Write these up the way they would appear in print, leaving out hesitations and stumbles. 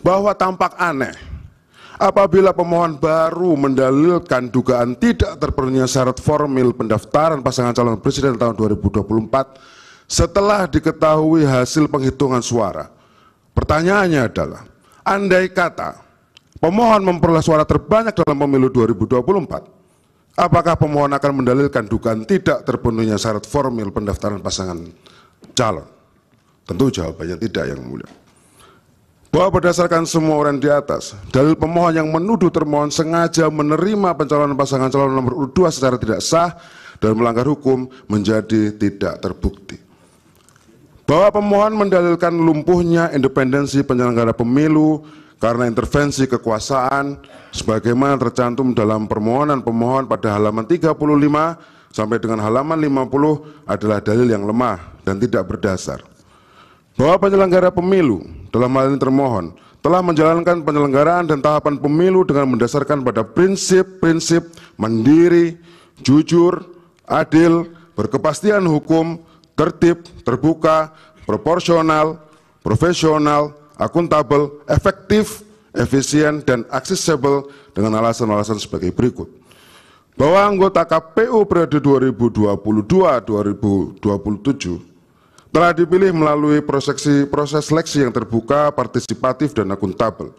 bahwa tampak aneh apabila pemohon baru mendalilkan dugaan tidak terpenuhinya syarat formil pendaftaran pasangan calon presiden tahun 2024 setelah diketahui hasil penghitungan suara. Pertanyaannya adalah, andai kata pemohon memperoleh suara terbanyak dalam pemilu 2024, apakah pemohon akan mendalilkan dugaan tidak terpenuhinya syarat formil pendaftaran pasangan calon? Tentu jawabannya tidak, Yang Mulia. Bahwa berdasarkan semua uraian di atas, dalil pemohon yang menuduh termohon sengaja menerima pencalonan pasangan calon nomor urut 2 secara tidak sah dan melanggar hukum menjadi tidak terbukti. Bahwa pemohon mendalilkan lumpuhnya independensi penyelenggara pemilu karena intervensi kekuasaan sebagaimana tercantum dalam permohonan pemohon pada halaman 35 sampai dengan halaman 50 adalah dalil yang lemah dan tidak berdasar. Bahwa penyelenggara pemilu dalam hal ini termohon telah menjalankan penyelenggaraan dan tahapan pemilu dengan mendasarkan pada prinsip-prinsip mandiri, jujur, adil, berkepastian hukum, tertib, terbuka, proporsional, profesional, akuntabel, efektif, efisien, dan aksesibel dengan alasan-alasan sebagai berikut. Bahwa anggota KPU periode 2022-2027 telah dipilih melalui proses seleksi yang terbuka, partisipatif, dan akuntabel.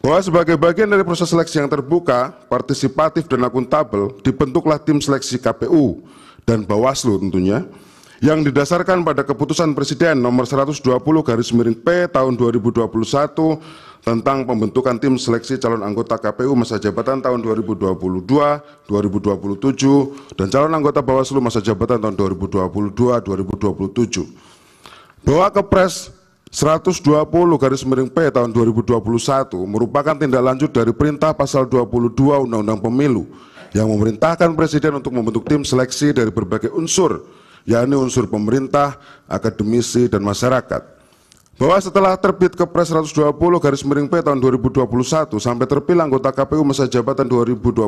Bahwa sebagai bagian dari proses seleksi yang terbuka, partisipatif, dan akuntabel, dibentuklah tim seleksi KPU dan Bawaslu tentunya, yang didasarkan pada keputusan Presiden nomor 120/P tahun 2021 tentang pembentukan tim seleksi calon anggota KPU masa jabatan tahun 2022-2027 dan calon anggota Bawaslu masa jabatan tahun 2022-2027. Bahwa Kepres 120/P tahun 2021 merupakan tindak lanjut dari perintah pasal 22 Undang-Undang Pemilu yang memerintahkan Presiden untuk membentuk tim seleksi dari berbagai unsur, yakni unsur pemerintah, akademisi, dan masyarakat. Bahwa setelah terbit Kepres 120/P tahun 2021 sampai terpilih anggota KPU masa jabatan 2022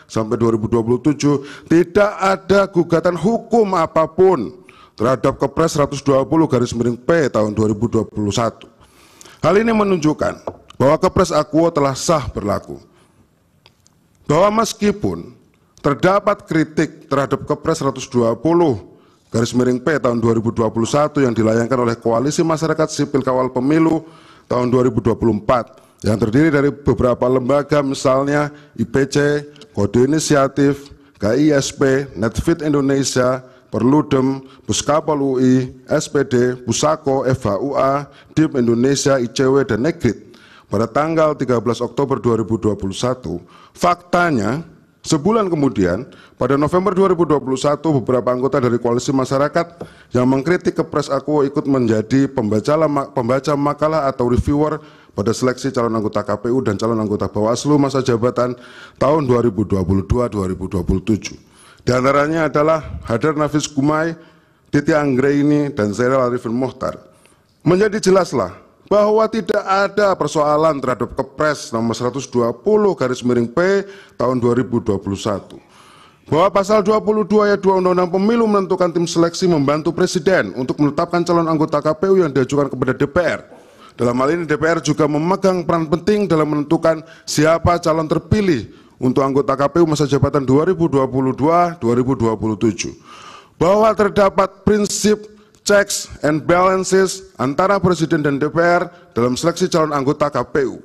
sampai 2027 tidak ada gugatan hukum apapun terhadap Kepres 120/P tahun 2021. Hal ini menunjukkan bahwa Kepres Akuo telah sah berlaku. Bahwa meskipun terdapat kritik terhadap Kepres 120/P tahun 2021 yang dilayangkan oleh Koalisi Masyarakat Sipil Kawal Pemilu tahun 2024 yang terdiri dari beberapa lembaga misalnya IPC, Kode Inisiatif, KISP, Netfeed Indonesia, Perludem, Puskapol UI, SPD, Pusako, FHUA, DIP Indonesia, ICW, dan Negrit pada tanggal 13 Oktober 2021, faktanya sebulan kemudian, pada November 2021, beberapa anggota dari Koalisi Masyarakat yang mengkritik Kepres Akuo ikut menjadi pembaca makalah atau reviewer pada seleksi calon anggota KPU dan calon anggota Bawaslu masa jabatan tahun 2022-2027. Di antaranya adalah Hadar Nafis Gumai, Titi Anggraini, dan Zairil Arifin Mohtar. Menjadi jelaslah bahwa tidak ada persoalan terhadap Kepres nomor 120/P tahun 2021. Bahwa pasal 22 ayat 2 Undang-Undang Pemilu menentukan tim seleksi membantu Presiden untuk menetapkan calon anggota KPU yang diajukan kepada DPR. Dalam hal ini DPR juga memegang peran penting dalam menentukan siapa calon terpilih untuk anggota KPU masa jabatan 2022-2027. Bahwa terdapat prinsip checks and balances antara Presiden dan DPR dalam seleksi calon anggota KPU.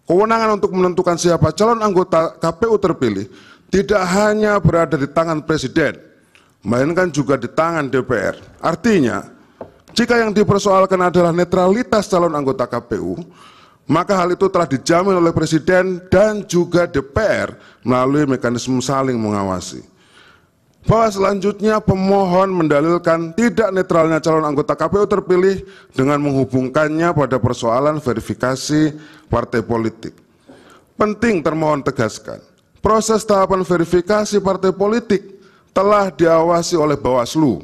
Kewenangan untuk menentukan siapa calon anggota KPU terpilih tidak hanya berada di tangan Presiden, melainkan juga di tangan DPR. Artinya, jika yang dipersoalkan adalah netralitas calon anggota KPU, maka hal itu telah dijamin oleh Presiden dan juga DPR melalui mekanisme saling mengawasi. Bahwa selanjutnya pemohon mendalilkan tidak netralnya calon anggota KPU terpilih dengan menghubungkannya pada persoalan verifikasi partai politik. Penting termohon tegaskan, proses tahapan verifikasi partai politik telah diawasi oleh Bawaslu.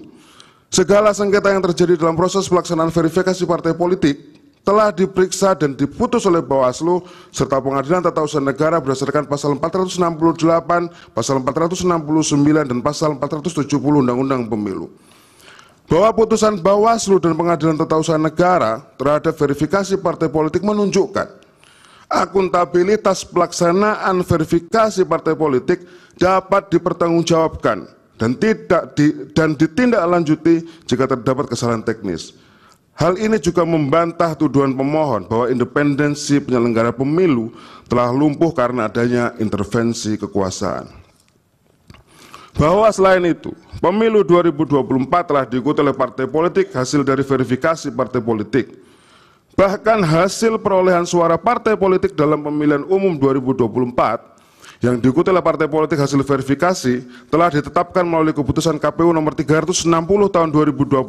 Segala sengketa yang terjadi dalam proses pelaksanaan verifikasi partai politik telah diperiksa dan diputus oleh Bawaslu serta Pengadilan Tata Usaha Negara berdasarkan pasal 468, pasal 469, dan pasal 470 Undang-Undang Pemilu. bahwa putusan Bawaslu dan Pengadilan Tata Usaha Negara terhadap verifikasi partai politik menunjukkan akuntabilitas pelaksanaan verifikasi partai politik dapat dipertanggungjawabkan dan ditindaklanjuti jika terdapat kesalahan teknis. Hal ini juga membantah tuduhan pemohon bahwa independensi penyelenggara pemilu telah lumpuh karena adanya intervensi kekuasaan. Bahwa selain itu, pemilu 2024 telah diikuti oleh partai politik hasil dari verifikasi partai politik. Bahkan hasil perolehan suara partai politik dalam pemilihan umum 2024 yang diikuti oleh partai politik hasil verifikasi telah ditetapkan melalui keputusan KPU nomor 360 tahun 2024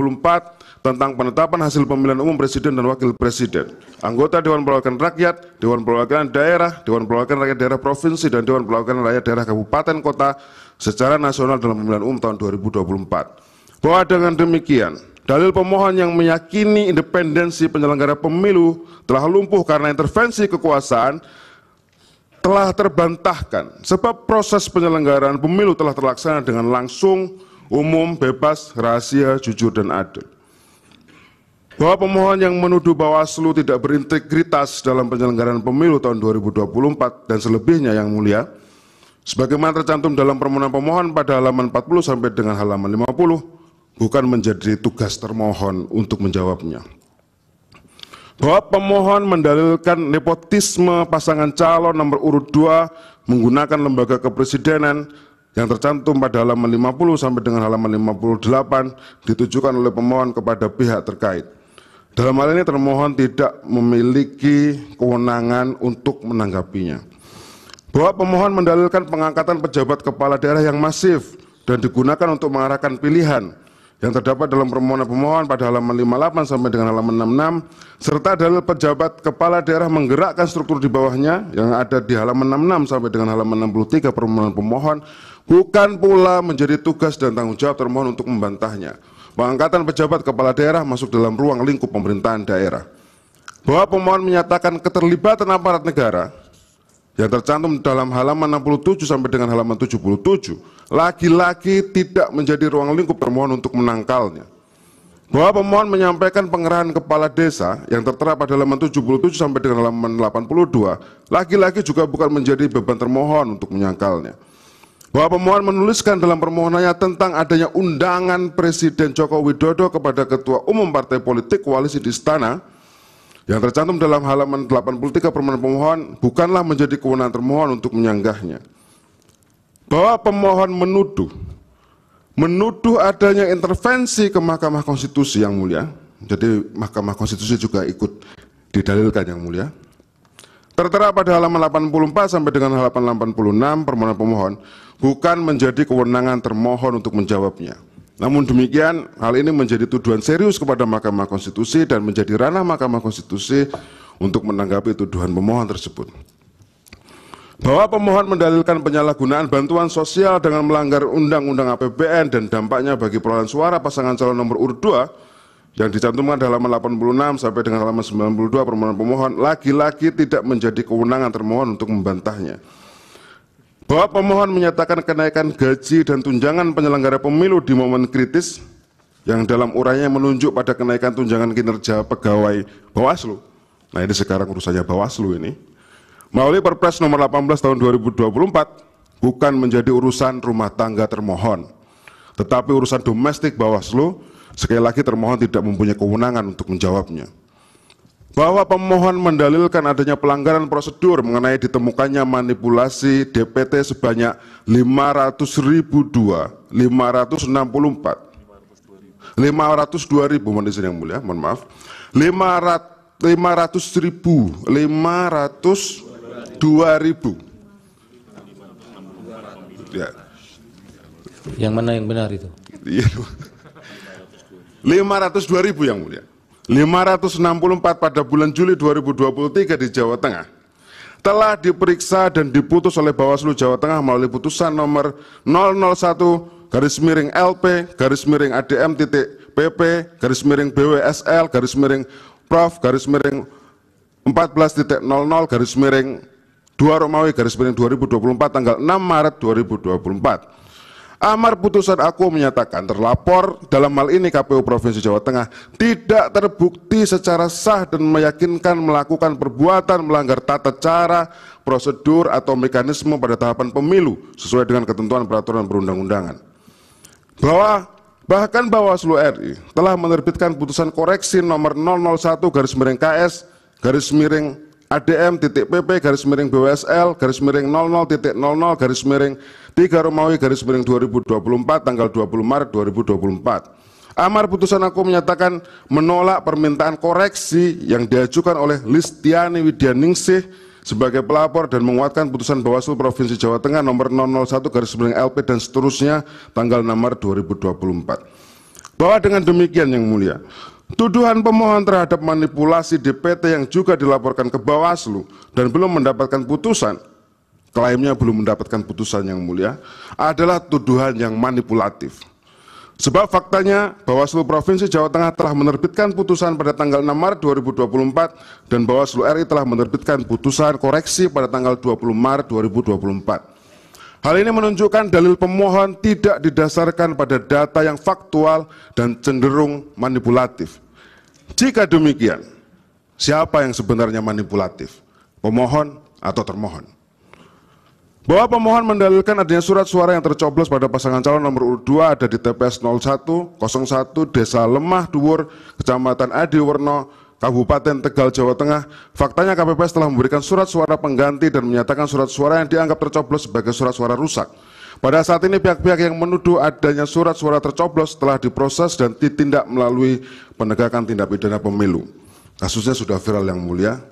tentang penetapan hasil pemilihan umum presiden dan wakil presiden, anggota Dewan Perwakilan Rakyat, Dewan Perwakilan Daerah, Dewan Perwakilan Rakyat Daerah Provinsi, dan Dewan Perwakilan Rakyat Daerah Kabupaten Kota secara nasional dalam pemilihan umum tahun 2024. Bahwa dengan demikian, dalil pemohon yang meyakini independensi penyelenggara pemilu telah lumpuh karena intervensi kekuasaan telah terbantahkan, sebab proses penyelenggaraan pemilu telah terlaksana dengan langsung, umum, bebas, rahasia, jujur, dan adil. Bahwa pemohon yang menuduh Bawaslu tidak berintegritas dalam penyelenggaraan pemilu tahun 2024 dan selebihnya yang mulia, sebagaimana tercantum dalam permohonan pemohon pada halaman 40 sampai dengan halaman 50, bukan menjadi tugas termohon untuk menjawabnya. Bahwa pemohon mendalilkan nepotisme pasangan calon nomor urut 2 menggunakan lembaga kepresidenan yang tercantum pada halaman 50 sampai dengan halaman 58 ditujukan oleh pemohon kepada pihak terkait. Dalam hal ini termohon tidak memiliki kewenangan untuk menanggapinya. Bahwa pemohon mendalilkan pengangkatan pejabat kepala daerah yang masif dan digunakan untuk mengarahkan pilihan yang terdapat dalam permohonan pemohon pada halaman 58 sampai dengan halaman 66, serta dalil pejabat kepala daerah menggerakkan struktur di bawahnya yang ada di halaman 66 sampai dengan halaman 63 permohonan pemohon, bukan pula menjadi tugas dan tanggung jawab termohon untuk membantahnya. Pengangkatan pejabat kepala daerah masuk dalam ruang lingkup pemerintahan daerah. Bahwa pemohon menyatakan keterlibatan aparat negara yang tercantum dalam halaman 67 sampai dengan halaman 77 lagi-lagi tidak menjadi ruang lingkup termohon untuk menangkalnya. Bahwa pemohon menyampaikan pengerahan kepala desa yang tertera pada halaman 77 sampai dengan halaman 82 lagi-lagi juga bukan menjadi beban termohon untuk menyangkalnya. Bahwa pemohon menuliskan dalam permohonannya tentang adanya undangan Presiden Joko Widodo kepada Ketua Umum Partai Politik Koalisi di Istana yang tercantum dalam halaman 83 permohonan pemohon bukanlah menjadi kewenangan termohon untuk menyanggahnya. Bahwa pemohon menuduh adanya intervensi ke Mahkamah Konstitusi yang mulia, jadi Mahkamah Konstitusi juga ikut didalilkan yang mulia, tertera pada halaman 84 sampai dengan halaman 86 permohonan pemohon bukan menjadi kewenangan termohon untuk menjawabnya. Namun demikian, hal ini menjadi tuduhan serius kepada Mahkamah Konstitusi dan menjadi ranah Mahkamah Konstitusi untuk menanggapi tuduhan pemohon tersebut. Bahwa pemohon mendalilkan penyalahgunaan bantuan sosial dengan melanggar Undang-Undang APBN dan dampaknya bagi perolehan suara pasangan calon nomor urut 2 yang dicantumkan di halaman 86 sampai dengan halaman 92 permohonan pemohon lagi-lagi tidak menjadi kewenangan termohon untuk membantahnya. Bahwa pemohon menyatakan kenaikan gaji dan tunjangan penyelenggara pemilu di momen kritis yang dalam uraiannya menunjuk pada kenaikan tunjangan kinerja pegawai Bawaslu. Nah, ini sekarang urusannya Bawaslu ini. Melalui Perpres nomor 18 tahun 2024 bukan menjadi urusan rumah tangga termohon, tetapi urusan domestik Bawaslu. Sekali lagi termohon tidak mempunyai kewenangan untuk menjawabnya. Bahwa pemohon mendalilkan adanya pelanggaran prosedur mengenai ditemukannya manipulasi DPT sebanyak 502.564 mohon izin yang mulia, mohon maaf, 502.000 ya. Yang mana yang benar itu? 502.000 yang mulia. 564 pada bulan Juli 2023 di Jawa Tengah telah diperiksa dan diputus oleh Bawaslu Jawa Tengah melalui putusan nomor 001-LP-BW-SL-PP-Prof-14.00/2 Romawi/2024 tanggal 6 Maret 2024. Amar putusan aku menyatakan terlapor dalam hal ini KPU Provinsi Jawa Tengah tidak terbukti secara sah dan meyakinkan melakukan perbuatan melanggar tata cara, prosedur atau mekanisme pada tahapan pemilu sesuai dengan ketentuan peraturan perundang-undangan. Bahkan Bawaslu RI telah menerbitkan putusan koreksi nomor 001-BWSL-00.00/00/3 tanggal 20 Maret 2024. Amar putusan aku menyatakan menolak permintaan koreksi yang diajukan oleh Listiani Widyaningsih sebagai pelapor dan menguatkan putusan Bawaslu Provinsi Jawa Tengah nomor 001/LP dan seterusnya tanggal 6 Maret 2024. Bahwa dengan demikian yang mulia, tuduhan pemohon terhadap manipulasi DPT yang juga dilaporkan ke Bawaslu dan belum mendapatkan putusan, klaimnya belum mendapatkan putusan yang mulia, adalah tuduhan yang manipulatif. Sebab faktanya Bawaslu Provinsi Jawa Tengah telah menerbitkan putusan pada tanggal 6 Maret 2024 dan Bawaslu RI telah menerbitkan putusan koreksi pada tanggal 20 Maret 2024. Hal ini menunjukkan dalil pemohon tidak didasarkan pada data yang faktual dan cenderung manipulatif. Jika demikian, siapa yang sebenarnya manipulatif? Pemohon atau termohon? Bahwa pemohon mendalilkan adanya surat suara yang tercoblos pada pasangan calon nomor urut 2 ada di TPS 0101 Desa Lemah Dhuwur, Kecamatan Adiwerno, Kabupaten Tegal, Jawa Tengah. Faktanya KPPS telah memberikan surat suara pengganti dan menyatakan surat suara yang dianggap tercoblos sebagai surat suara rusak. Pada saat ini pihak-pihak yang menuduh adanya surat suara tercoblos telah diproses dan ditindak melalui penegakan tindak pidana pemilu. Kasusnya sudah viral yang mulia.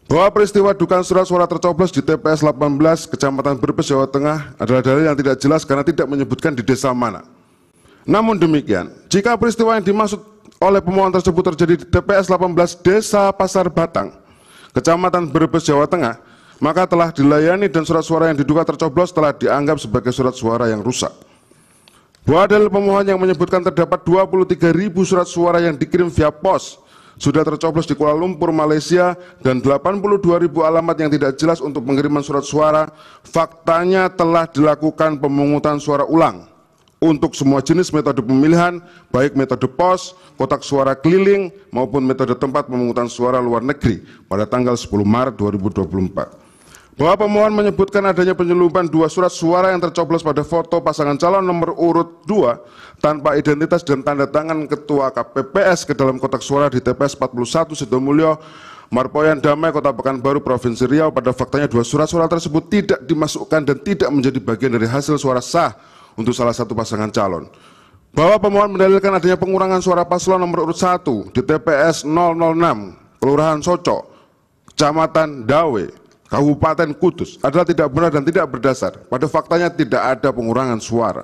Bahwa peristiwa dugaan surat suara tercoblos di TPS 18 Kecamatan Brebes, Jawa Tengah adalah dalil yang tidak jelas karena tidak menyebutkan di desa mana. Namun demikian, jika peristiwa yang dimaksud oleh pemohon tersebut terjadi di TPS 18 Desa Pasar Batang, Kecamatan Brebes, Jawa Tengah, maka telah dilayani dan surat suara yang diduga tercoblos telah dianggap sebagai surat suara yang rusak. Bahwa dalil pemohon yang menyebutkan terdapat 23.000 surat suara yang dikirim via pos sudah tercoblos di Kuala Lumpur, Malaysia, dan 82.000 alamat yang tidak jelas untuk pengiriman surat suara, faktanya telah dilakukan pemungutan suara ulang untuk semua jenis metode pemilihan, baik metode pos, kotak suara keliling, maupun metode tempat pemungutan suara luar negeri pada tanggal 10 Maret 2024. Bahwa pemohon menyebutkan adanya penyelundupan 2 surat suara yang tercoblos pada foto pasangan calon nomor urut 2 tanpa identitas dan tanda tangan ketua KPPS ke dalam kotak suara di TPS 41 Sidomulyo, Marpoyan Damai, Kota Pekanbaru, Provinsi Riau. Pada faktanya 2 surat suara tersebut tidak dimasukkan dan tidak menjadi bagian dari hasil suara sah untuk salah satu pasangan calon. Bahwa pemohon mendalilkan adanya pengurangan suara paslon nomor urut 1 di TPS 006 Kelurahan Soco, Kecamatan Dawe, Kabupaten Kudus adalah tidak benar dan tidak berdasar. Pada faktanya tidak ada pengurangan suara.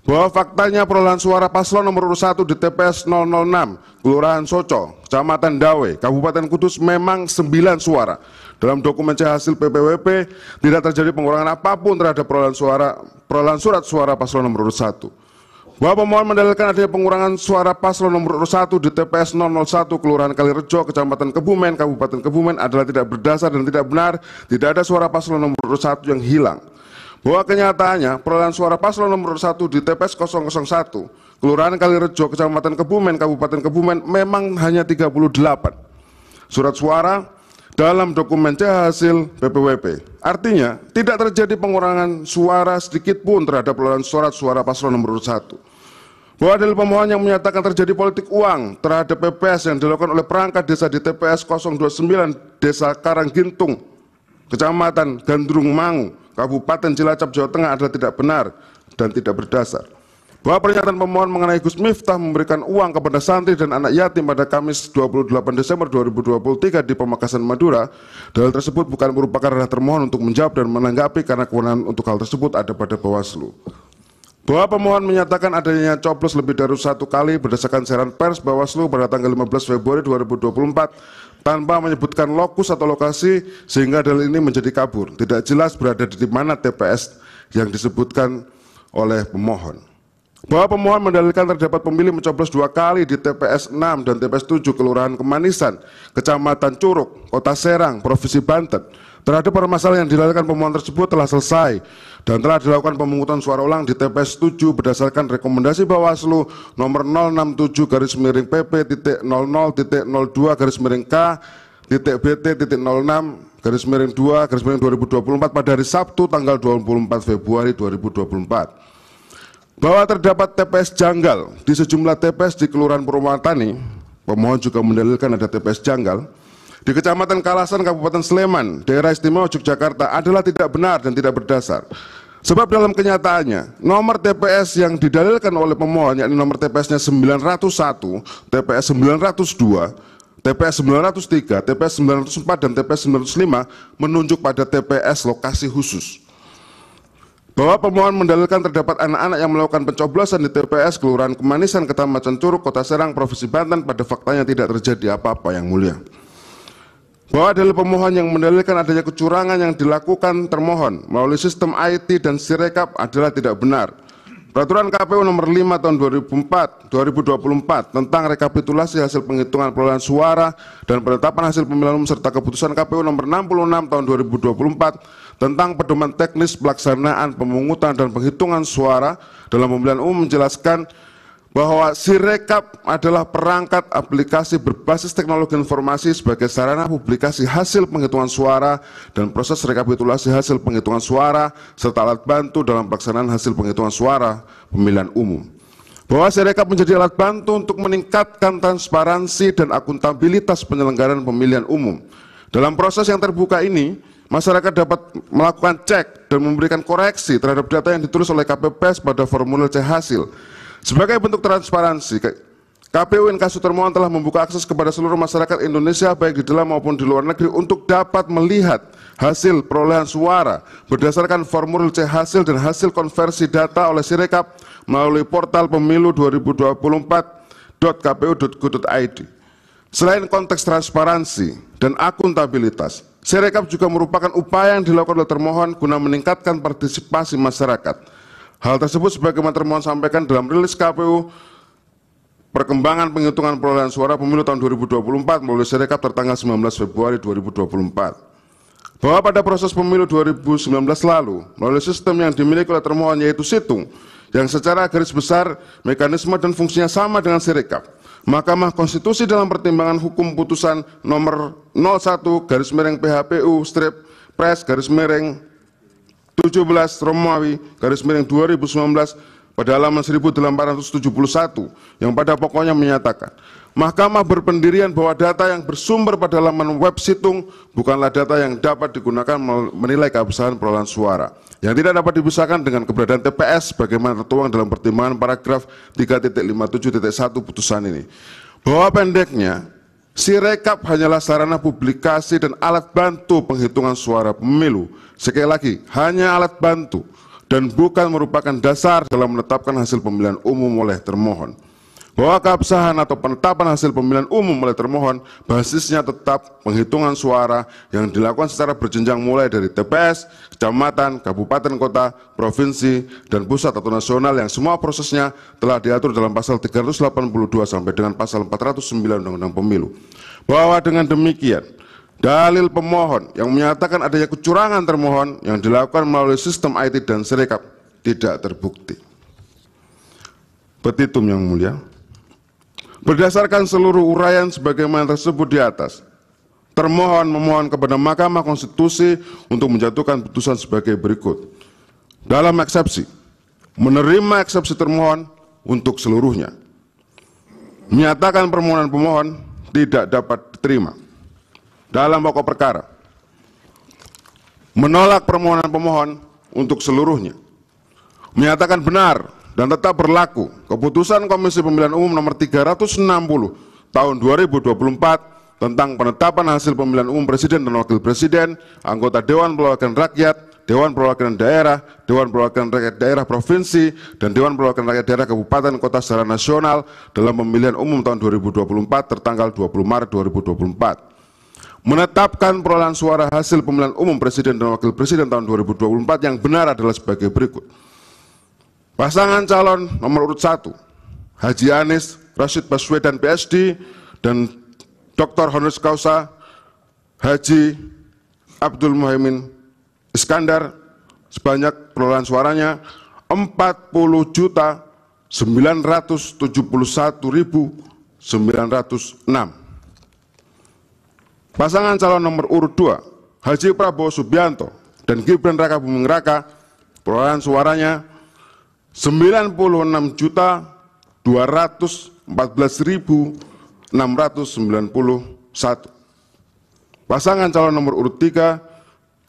Bahwa faktanya perolehan suara paslon nomor urut 1 di TPS 006 Kelurahan Soco, Kecamatan Dawe, Kabupaten Kudus memang 9 suara. Dalam dokumen C hasil PPWP tidak terjadi pengurangan apapun terhadap perolehan surat suara paslon nomor urut 1. Bahwa pemohon mendalilkan adanya pengurangan suara paslon nomor urut 1 di TPS 001 Kelurahan Kalirejo, Kecamatan Kebumen, Kabupaten Kebumen adalah tidak berdasar dan tidak benar. Tidak ada suara paslon nomor urut 1 yang hilang. Bahwa kenyataannya perolehan suara paslon nomor urut 1 di TPS 001 Kelurahan Kalirejo, Kecamatan Kebumen, Kabupaten Kebumen memang hanya 38 surat suara dalam dokumen C hasil PPWP. Artinya tidak terjadi pengurangan suara sedikit pun terhadap perolehan surat suara paslon nomor urut 1. Bahwa dalil pemohon yang menyatakan terjadi politik uang terhadap PPS yang dilakukan oleh perangkat desa di TPS 029 Desa Karanggintung, Kecamatan Gandrung Mangu, Kabupaten Cilacap, Jawa Tengah adalah tidak benar dan tidak berdasar. Bahwa pernyataan pemohon mengenai Gus Miftah memberikan uang kepada santri dan anak yatim pada Kamis 28 Desember 2023 di Pamekasan, Madura, dalil tersebut bukan merupakan ranah termohon untuk menjawab dan menanggapi karena kewenangan untuk hal tersebut ada pada Bawaslu. Bahwa pemohon menyatakan adanya coblos lebih dari 1 kali berdasarkan siaran pers Bawaslu pada tanggal 15 Februari 2024 tanpa menyebutkan lokus atau lokasi sehingga dalil ini menjadi kabur. Tidak jelas berada di mana TPS yang disebutkan oleh pemohon. Bahwa pemohon mendalilkan terdapat pemilih mencoblos 2 kali di TPS 6 dan TPS 7 Kelurahan Kemanisan, Kecamatan Curug, Kota Serang, Provinsi Banten, Terhadap permasalahan yang dilalaikan pemohon tersebut telah selesai dan telah dilakukan pemungutan suara ulang di TPS 7 berdasarkan rekomendasi Bawaslu nomor 067-PP.00.T.K.BT.06-2/2024 pada hari Sabtu tanggal 24 Februari 2024. Bahwa terdapat TPS janggal di sejumlah TPS di Kelurahan Purwatani, pemohon juga mendalilkan ada TPS janggal di Kecamatan Kalasan, Kabupaten Sleman, Daerah Istimewa Yogyakarta adalah tidak benar dan tidak berdasar. Sebab dalam kenyataannya, nomor TPS yang didalilkan oleh pemohon, yakni nomor TPS-nya 901, TPS 902, TPS 903, TPS 904, dan TPS 905 menunjuk pada TPS lokasi khusus. Bahwa pemohon mendalilkan terdapat anak-anak yang melakukan pencoblosan di TPS Kelurahan Kemanisan, Kecamatan Curug, Kota Serang, Provinsi Banten, pada faktanya tidak terjadi apa-apa, yang mulia. Bahwa dalil pemohon yang mendalilkan adanya kecurangan yang dilakukan termohon melalui sistem IT dan Sirekap adalah tidak benar. Peraturan KPU nomor 5 tahun 2024 tentang rekapitulasi hasil penghitungan perolehan suara dan penetapan hasil pemilihan umum serta keputusan KPU nomor 66 tahun 2024 tentang pedoman teknis pelaksanaan pemungutan dan penghitungan suara dalam pemilihan umum menjelaskan bahwa Sirekap adalah perangkat aplikasi berbasis teknologi informasi sebagai sarana publikasi hasil penghitungan suara dan proses rekapitulasi hasil penghitungan suara serta alat bantu dalam pelaksanaan hasil penghitungan suara pemilihan umum. Bahwa Sirekap menjadi alat bantu untuk meningkatkan transparansi dan akuntabilitas penyelenggaraan pemilihan umum. Dalam proses yang terbuka ini, masyarakat dapat melakukan cek dan memberikan koreksi terhadap data yang ditulis oleh KPPS pada formulir C hasil. Sebagai bentuk transparansi, KPU Inkasu termohon telah membuka akses kepada seluruh masyarakat Indonesia baik di dalam maupun di luar negeri untuk dapat melihat hasil perolehan suara berdasarkan formulir C hasil dan hasil konversi data oleh Sirekap melalui portal pemilu 2024.kpu.go.id. Selain konteks transparansi dan akuntabilitas, Sirekap juga merupakan upaya yang dilakukan oleh termohon guna meningkatkan partisipasi masyarakat. Hal tersebut sebagaimana termohon sampaikan dalam rilis KPU perkembangan penghitungan perolehan suara pemilu tahun 2024 melalui Sirekap tertanggal 19 Februari 2024. Bahwa pada proses pemilu 2019 lalu melalui sistem yang dimiliki oleh termohon yaitu situng yang secara garis besar mekanisme dan fungsinya sama dengan Sirekap, Mahkamah Konstitusi dalam pertimbangan hukum putusan nomor 01/PHPU/Pres/17 Romawi /2019 pada halaman 1871 yang pada pokoknya menyatakan Mahkamah berpendirian bahwa data yang bersumber pada laman web situng bukanlah data yang dapat digunakan menilai keabsahan perolehan suara yang tidak dapat dipisahkan dengan keberadaan TPS bagaimana tertuang dalam pertimbangan paragraf 3.57.1 putusan ini. Bahwa pendeknya Sirekap hanyalah sarana publikasi dan alat bantu penghitungan suara pemilu. Sekali lagi, hanya alat bantu dan bukan merupakan dasar dalam menetapkan hasil pemilihan umum oleh termohon. Bahwa keabsahan atau penetapan hasil pemilihan umum oleh termohon basisnya tetap penghitungan suara yang dilakukan secara berjenjang mulai dari TPS, kecamatan, kabupaten, kota, provinsi, dan pusat atau nasional yang semua prosesnya telah diatur dalam pasal 382 sampai dengan pasal 409 Undang-Undang Pemilu. Bahwa dengan demikian, dalil pemohon yang menyatakan adanya kecurangan termohon yang dilakukan melalui sistem IT dan Sirekap tidak terbukti. Petitum yang mulia. Berdasarkan seluruh uraian sebagaimana tersebut di atas, termohon memohon kepada Mahkamah Konstitusi untuk menjatuhkan putusan sebagai berikut. Dalam eksepsi, menerima eksepsi termohon untuk seluruhnya. Menyatakan permohonan pemohon tidak dapat diterima. Dalam pokok perkara, menolak permohonan pemohon untuk seluruhnya. Menyatakan benar dan tetap berlaku keputusan Komisi Pemilihan Umum nomor 360 tahun 2024 tentang penetapan hasil pemilihan umum presiden dan wakil presiden, anggota Dewan Perwakilan Rakyat, Dewan Perwakilan Daerah, Dewan Perwakilan Rakyat Daerah Provinsi, dan Dewan Perwakilan Rakyat Daerah Kabupaten Kota secara nasional dalam pemilihan umum tahun 2024 tertanggal 20 Maret 2024. Menetapkan perolehan suara hasil pemilihan umum presiden dan wakil presiden tahun 2024 yang benar adalah sebagai berikut. Pasangan calon nomor urut 1, Haji Anies Rashid Baswedan PSD dan Dr. Honoris Causa Haji Abdul Muhaimin Iskandar sebanyak perolehan suaranya 40.971.906. Pasangan calon nomor urut 2 Haji Prabowo Subianto dan Gibran Raka Buming Raka perolehan suaranya 96.214.691. Pasangan calon nomor urut 3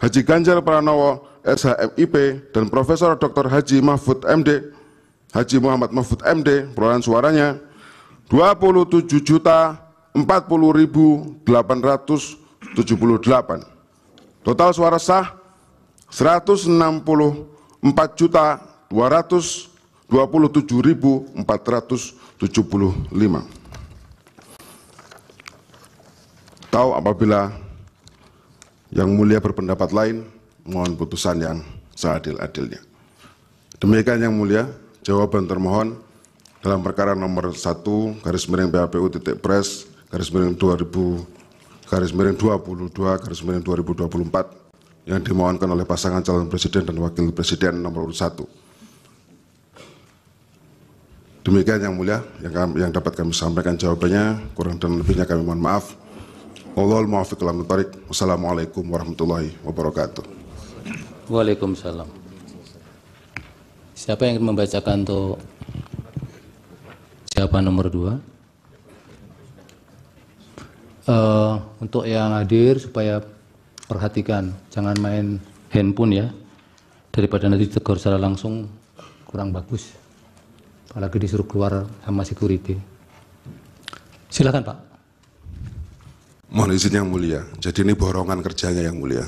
Haji Ganjar Pranowo SHMIP dan Profesor Dr. Haji Mahfud MD Haji Muhammad Mahfud MD perolehan suaranya 27.040.878. Total suara sah 164.227.475. Tahu apabila yang mulia berpendapat lain, mohon putusan yang seadil-adilnya. Demikian yang mulia, jawaban termohon dalam perkara nomor 1/PHPU-Pres/2022/2024 yang dimohonkan oleh pasangan calon presiden dan wakil presiden nomor urut 1. Demikian yang mulia yang dapat kami sampaikan jawabannya, kurang dan lebihnya kami mohon maaf. Wallahul muwaffiq ila aqwamit thoriq. Wassalamualaikum warahmatullahi wabarakatuh. Waalaikumsalam. Siapa yang ingin membacakan untuk jawaban nomor 2? Untuk yang hadir supaya perhatikan, jangan main handphone ya, daripada nanti ditegur secara langsung kurang bagus, apalagi disuruh keluar sama security. Silakan Pak. Mohon izin yang mulia, jadi ini borongan kerjanya yang mulia.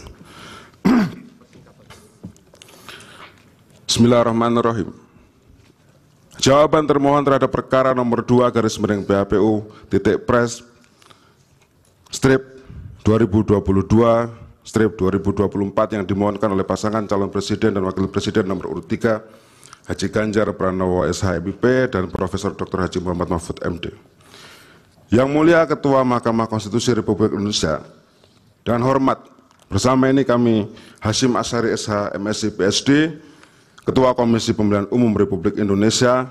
Bismillahirrahmanirrahim. Jawaban termohon terhadap perkara nomor 2/PHPU-Pres/2022/2024 yang dimohonkan oleh pasangan calon presiden dan wakil presiden nomor urut 3 Haji Ganjar Pranowo SHMIP dan Profesor Dr. Haji Muhammad Mahfud MD. Yang mulia Ketua Mahkamah Konstitusi Republik Indonesia dan hormat, bersama ini kami Hasyim Asyari SH MSc PSD, Ketua Komisi Pemilihan Umum Republik Indonesia,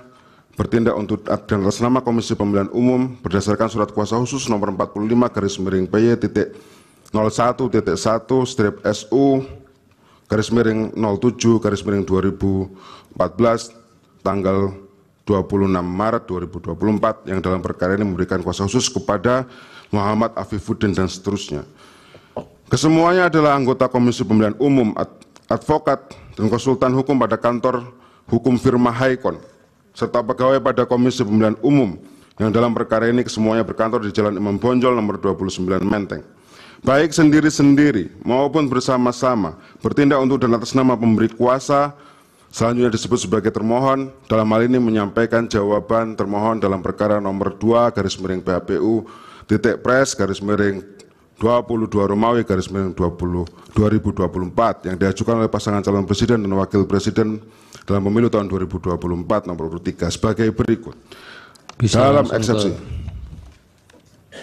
bertindak untuk dan atas nama Komisi Pemilihan Umum berdasarkan surat kuasa khusus nomor 45/01.1/SU/07/2014 tanggal 26 Maret 2024 yang dalam perkara ini memberikan kuasa khusus kepada Muhammad Afifuddin dan seterusnya. Kesemuanya adalah anggota Komisi Pemilihan Umum, advokat, dan konsultan hukum pada kantor hukum firma Haikon, serta pegawai pada Komisi Pemilihan Umum yang dalam perkara ini kesemuanya berkantor di Jalan Imam Bonjol nomor 29 Menteng. Baik sendiri-sendiri maupun bersama-sama bertindak untuk dan atas nama pemberi kuasa selanjutnya disebut sebagai termohon, dalam hal ini menyampaikan jawaban termohon dalam perkara nomor 2/PHPU-Pres/22 Romawi/2024 yang diajukan oleh pasangan calon presiden dan wakil presiden dalam pemilu tahun 2024 nomor urut 3 sebagai berikut. Bisa dalam eksepsi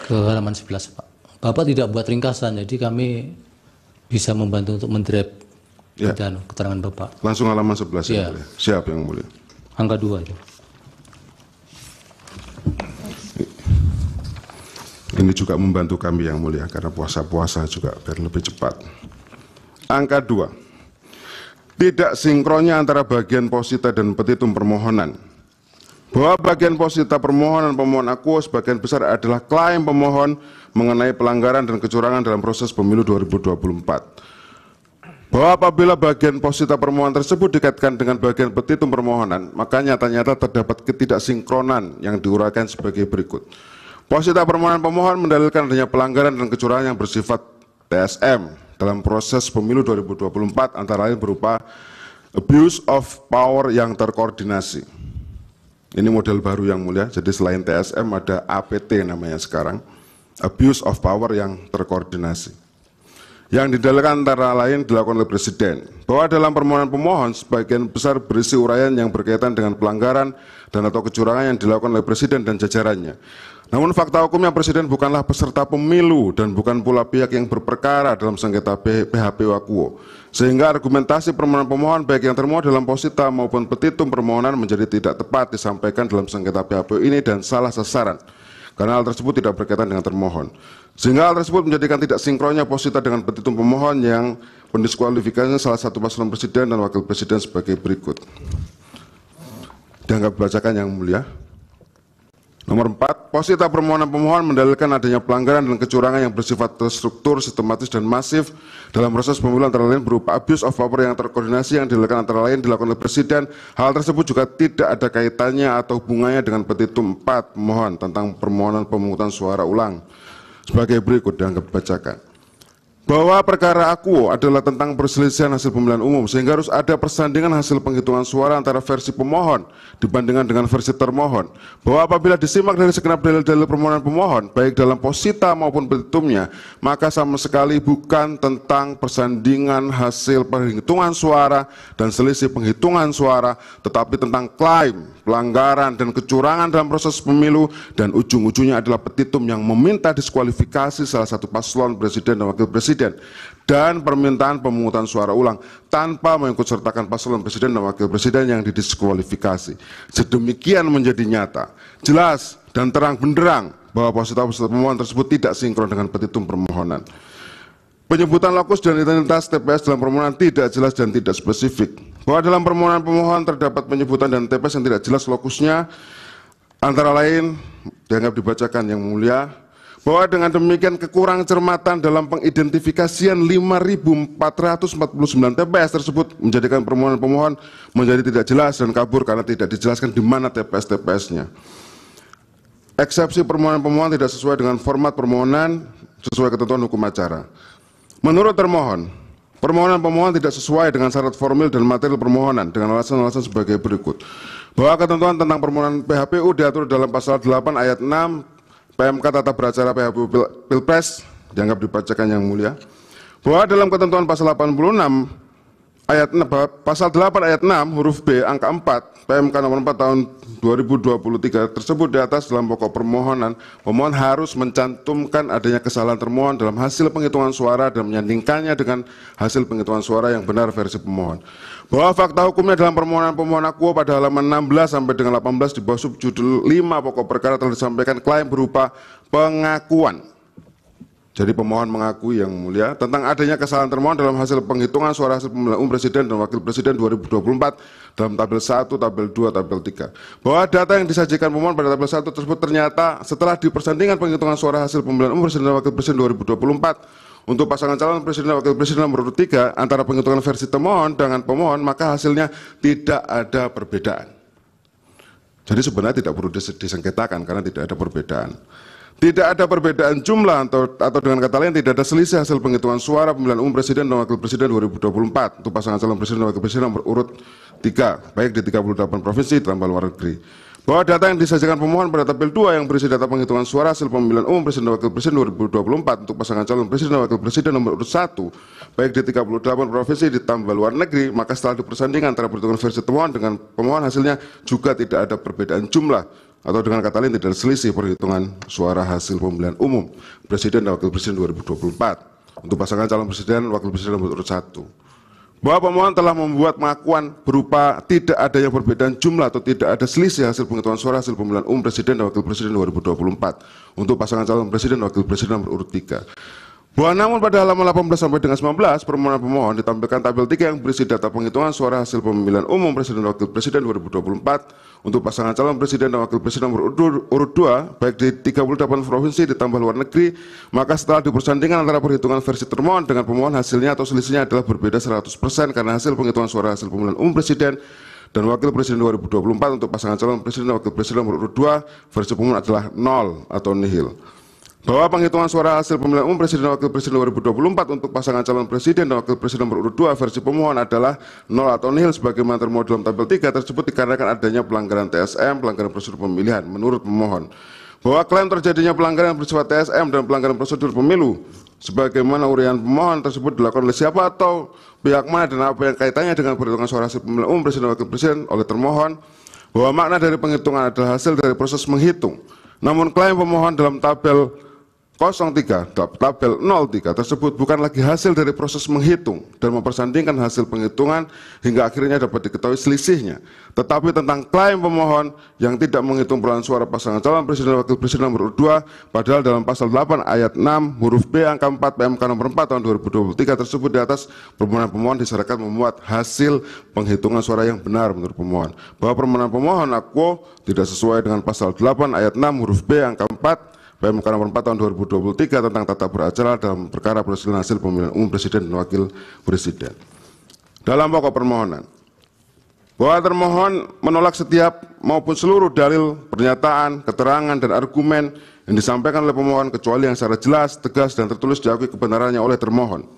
ke halaman 11 Pak. Bapak tidak buat ringkasan, jadi kami bisa membantu untuk mendraft dan keterangan Bapak. Langsung halaman 11 ya. Siap yang mulia. Angka 2 itu. Ini juga membantu kami yang mulia karena puasa-puasa juga biar lebih cepat. Angka 2. Tidak sinkronnya antara bagian posita dan petitum permohonan. Bahwa bagian posita permohonan pemohon akuo sebagian besar adalah klaim pemohon mengenai pelanggaran dan kecurangan dalam proses pemilu 2024. Bahwa apabila bagian posita permohonan tersebut dikaitkan dengan bagian petitum permohonan, maka nyata-nyata terdapat ketidaksinkronan yang diuraikan sebagai berikut. Posita permohonan pemohon mendalilkan adanya pelanggaran dan kecurangan yang bersifat TSM dalam proses pemilu 2024 antara lain berupa abuse of power yang terkoordinasi. Ini model baru yang mulia, jadi selain TSM ada APT namanya sekarang, abuse of power yang terkoordinasi. Yang didalilkan antara lain dilakukan oleh Presiden, bahwa dalam permohonan pemohon sebagian besar berisi uraian yang berkaitan dengan pelanggaran dan atau kecurangan yang dilakukan oleh Presiden dan jajarannya. Namun fakta hukumnya Presiden bukanlah peserta pemilu dan bukan pula pihak yang berperkara dalam sengketa PHPU Akuo. Sehingga argumentasi permohonan pemohon baik yang termuat dalam posita maupun petitum permohonan menjadi tidak tepat disampaikan dalam sengketa PHPU ini dan salah sasaran. Karena hal tersebut tidak berkaitan dengan termohon. Sehingga hal tersebut menjadikan tidak sinkronnya posita dengan petitum pemohon yang mendiskualifikasinya salah satu paslon presiden dan wakil presiden sebagai berikut. Dianggap dibacakan yang mulia. Nomor 4, posita permohonan pemohon mendalilkan adanya pelanggaran dan kecurangan yang bersifat terstruktur, sistematis, dan masif dalam proses pemilu antara lain berupa abuse of power yang terkoordinasi yang dilakukan antara lain dilakukan oleh Presiden. Hal tersebut juga tidak ada kaitannya atau hubungannya dengan petitum 4 pemohon tentang permohonan pemungutan suara ulang. Sebagai berikut dianggap dibacakan. Bahwa perkara Akuo adalah tentang perselisihan hasil pemilihan umum sehingga harus ada persandingan hasil penghitungan suara antara versi pemohon dibandingkan dengan versi termohon. Bahwa apabila disimak dari segenap dalil-dalil permohonan pemohon baik dalam posita maupun petitumnya, maka sama sekali bukan tentang persandingan hasil penghitungan suara dan selisih penghitungan suara, tetapi tentang klaim, pelanggaran dan kecurangan dalam proses pemilu, dan ujung-ujungnya adalah petitum yang meminta diskualifikasi salah satu paslon presiden dan wakil presiden dan permintaan pemungutan suara ulang tanpa mengikutsertakan paslon presiden dan wakil presiden yang didiskualifikasi. Sedemikian menjadi nyata, jelas dan terang benderang bahwa posita-posita pemohon tersebut tidak sinkron dengan petitum permohonan. Penyebutan lokus dan identitas TPS dalam permohonan tidak jelas dan tidak spesifik. Bahwa dalam permohonan pemohon terdapat penyebutan dan TPS yang tidak jelas lokusnya, antara lain dianggap dibacakan yang mulia, bahwa dengan demikian kekurang cermatan dalam pengidentifikasian 5.449 TPS tersebut menjadikan permohonan pemohon menjadi tidak jelas dan kabur karena tidak dijelaskan di mana TPS-TPS-nya. Eksepsi permohonan pemohon tidak sesuai dengan format permohonan sesuai ketentuan hukum acara. Menurut termohon, permohonan pemohon tidak sesuai dengan syarat formil dan material permohonan dengan alasan-alasan sebagai berikut. Bahwa ketentuan tentang permohonan PHPU diatur dalam pasal 8 ayat 6 PMK Tata Beracara PHPU Pilpres, dianggap dibacakan yang mulia. Bahwa dalam ketentuan pasal 86 ayat 6, pasal 8 ayat 6 huruf B angka 4 PMK nomor 4 tahun 2023 tersebut di atas dalam pokok permohonan, pemohon harus mencantumkan adanya kesalahan termohon dalam hasil penghitungan suara dan menyandingkannya dengan hasil penghitungan suara yang benar versi pemohon. Bahwa fakta hukumnya dalam permohonan pemohon Akuo pada halaman 16 sampai dengan 18 di bawah subjudul 5 pokok perkara telah disampaikan klaim berupa pengakuan. Jadi pemohon mengakui yang mulia tentang adanya kesalahan termohon dalam hasil penghitungan suara hasil pemilihan umum presiden dan wakil presiden 2024 dalam tabel 1, tabel 2, tabel 3. Bahwa data yang disajikan pemohon pada tabel 1 tersebut ternyata setelah dipersandingkan penghitungan suara hasil pemilihan umum presiden dan wakil presiden 2024 untuk pasangan calon presiden dan wakil presiden nomor urut 3 antara penghitungan versi termohon dengan pemohon, maka hasilnya tidak ada perbedaan. Jadi sebenarnya tidak perlu disengketakan karena tidak ada perbedaan. Tidak ada perbedaan jumlah atau dengan kata lain tidak ada selisih hasil penghitungan suara pemilihan umum presiden dan wakil presiden 2024 untuk pasangan calon presiden dan wakil presiden nomor urut 3 baik di 38 provinsi ditambah luar negeri. Bahwa data yang disajikan pemohon pada tabel 2 yang berisi data penghitungan suara hasil pemilihan umum presiden dan wakil presiden 2024 untuk pasangan calon presiden dan wakil presiden nomor urut 1 baik di 38 provinsi ditambah luar negeri, maka setelah dipersandingkan antara perhitungan versi termohon dengan pemohon hasilnya juga tidak ada perbedaan jumlah atau dengan kata lain tidak ada selisih perhitungan suara hasil pemilihan umum presiden dan wakil presiden 2024 untuk pasangan calon presiden dan wakil presiden nomor urut 1. Bahwa pemohon telah membuat pengakuan berupa tidak adanya perbedaan jumlah atau tidak ada selisih hasil penghitungan suara hasil pemilihan umum presiden dan wakil presiden 2024 untuk pasangan calon presiden dan wakil presiden nomor urut 3. Bahwa namun pada halaman 18 sampai dengan 19 permohonan pemohon ditampilkan tabel 3 yang berisi data penghitungan suara hasil pemilihan umum presiden dan wakil presiden 2024 untuk pasangan calon presiden dan wakil presiden nomor urut 2 baik di 38 provinsi ditambah luar negeri, maka setelah dipersandingkan antara perhitungan versi termohon dengan pemohon hasilnya atau selisihnya adalah berbeda 100% karena hasil penghitungan suara hasil pemilihan umum presiden dan wakil presiden 2024 untuk pasangan calon presiden dan wakil presiden nomor urut 2 versi pemohon adalah 0 atau nihil. Bahwa penghitungan suara hasil pemilihan umum presiden dan wakil presiden 2024 untuk pasangan calon presiden dan wakil presiden nomor urut 2 versi pemohon adalah 0 atau nihil sebagaimana termuat dalam tabel 3 tersebut dikarenakan adanya pelanggaran TSM, pelanggaran prosedur pemilihan menurut pemohon. Bahwa klaim terjadinya pelanggaran bersifat TSM dan pelanggaran prosedur pemilu sebagaimana uraian pemohon tersebut dilakukan oleh siapa atau pihak mana dan apa yang kaitannya dengan perhitungan suara hasil pemilihan umum presiden dan wakil presiden oleh termohon. Bahwa makna dari penghitungan adalah hasil dari proses menghitung. Namun klaim pemohon dalam tabel 03 tersebut bukan lagi hasil dari proses menghitung dan mempersandingkan hasil penghitungan hingga akhirnya dapat diketahui selisihnya, tetapi tentang klaim pemohon yang tidak menghitung perolehan suara pasangan calon presiden dan wakil presiden nomor urut 2, padahal dalam pasal 8 ayat 6 huruf B angka 4 PMK nomor 4 tahun 2023 tersebut di atas permohonan pemohon disyaratkan memuat hasil penghitungan suara yang benar menurut pemohon, bahwa permohonan pemohon akuo tidak sesuai dengan pasal 8 ayat 6 huruf B angka 4 PMK nomor 4 tahun 2023 tentang tata beracara dalam perkara perselisihan hasil pemilihan umum presiden dan wakil presiden. Dalam pokok permohonan, bahwa termohon menolak setiap maupun seluruh dalil, pernyataan, keterangan, dan argumen yang disampaikan oleh pemohon kecuali yang secara jelas, tegas, dan tertulis diakui kebenarannya oleh termohon.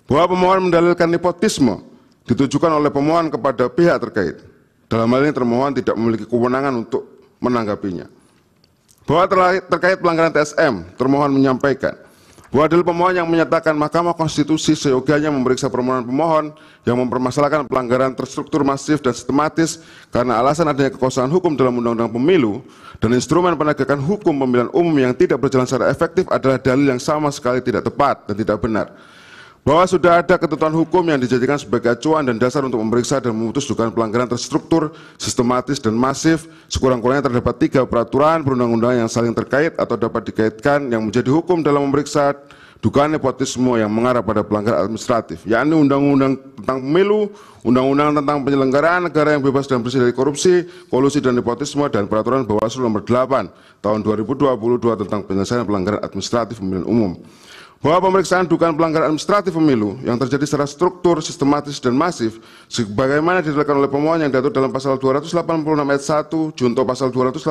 Bahwa pemohon mendalilkan nepotisme ditujukan oleh pemohon kepada pihak terkait. Dalam hal ini termohon tidak memiliki kewenangan untuk menanggapinya. Bahwa terkait pelanggaran TSM, termohon menyampaikan bahwa dalil pemohon yang menyatakan Mahkamah Konstitusi seyogianya memeriksa permohonan pemohon yang mempermasalahkan pelanggaran terstruktur masif dan sistematis karena alasan adanya kekosongan hukum dalam Undang-Undang Pemilu dan instrumen penegakan hukum pemilihan umum yang tidak berjalan secara efektif adalah dalil yang sama sekali tidak tepat dan tidak benar. Bahwa sudah ada ketentuan hukum yang dijadikan sebagai acuan dan dasar untuk memeriksa dan memutus dugaan pelanggaran terstruktur, sistematis, dan masif, sekurang-kurangnya terdapat 3 peraturan perundang-undangan yang saling terkait atau dapat dikaitkan yang menjadi hukum dalam memeriksa dugaan nepotisme yang mengarah pada pelanggaran administratif, yakni Undang-Undang tentang Pemilu, Undang-Undang tentang Penyelenggaraan Negara yang Bebas dan Bersih dari Korupsi, Kolusi dan Nepotisme, dan Peraturan Bawaslu nomor 8 tahun 2022 tentang penyelesaian pelanggaran administratif pemilihan umum. Bahwa pemeriksaan dugaan pelanggaran administratif pemilu yang terjadi secara struktur, sistematis, dan masif sebagaimana dilakukan oleh pemohon yang diatur dalam pasal 286 ayat 1, junto pasal 286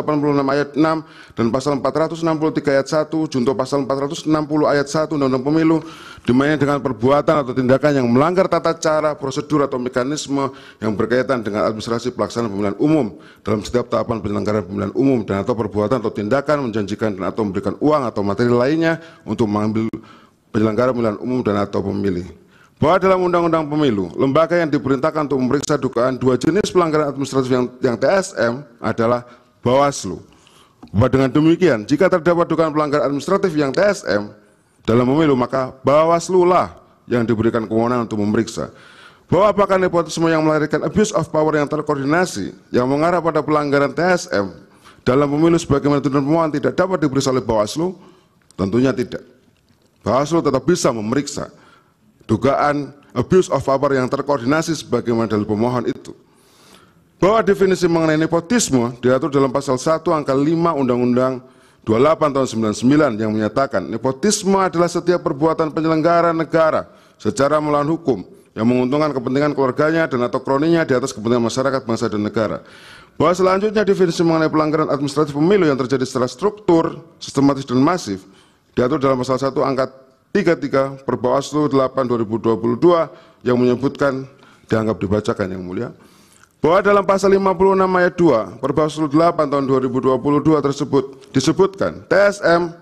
ayat 6, dan pasal 463 ayat 1, junto pasal 460 ayat 1 Undang-Undang Pemilu, dimana dengan perbuatan atau tindakan yang melanggar tata cara, prosedur, atau mekanisme yang berkaitan dengan administrasi pelaksanaan pemilihan umum dalam setiap tahapan penyelenggaraan pemilihan umum dan atau perbuatan atau tindakan menjanjikan dan atau memberikan uang atau materi lainnya untuk mengambil penyelenggara pemilihan umum dan atau pemilih. Bahwa dalam Undang-Undang Pemilu, lembaga yang diperintahkan untuk memeriksa dugaan 2 jenis pelanggaran administratif yang TSM adalah Bawaslu. Bahwa dengan demikian, jika terdapat dugaan pelanggaran administratif yang TSM dalam pemilu, maka Bawaslu lah yang diberikan kewenangan untuk memeriksa. Bahwa apakah nepotisme yang melahirkan abuse of power yang terkoordinasi yang mengarah pada pelanggaran TSM dalam pemilu sebagaimana tuntutan pemohon tidak dapat diperiksa oleh Bawaslu? Tentunya tidak. Bawaslu tetap bisa memeriksa dugaan abuse of power yang terkoordinasi sebagaimana dalil pemohon itu. Bahwa definisi mengenai nepotisme diatur dalam pasal 1 angka 5 Undang-Undang 28 tahun 99 yang menyatakan nepotisme adalah setiap perbuatan penyelenggara negara secara melawan hukum yang menguntungkan kepentingan keluarganya dan atau kroninya di atas kepentingan masyarakat, bangsa, dan negara. Bahwa selanjutnya definisi mengenai pelanggaran administratif pemilu yang terjadi secara struktur, sistematis, dan masif diatur dalam pasal 1 angka 33 Perbawaslu 8 2022 yang menyebutkan dianggap dibacakan yang mulia. Bahwa dalam pasal 56 ayat 2 Perbawaslu 8 tahun 2022 tersebut disebutkan TSM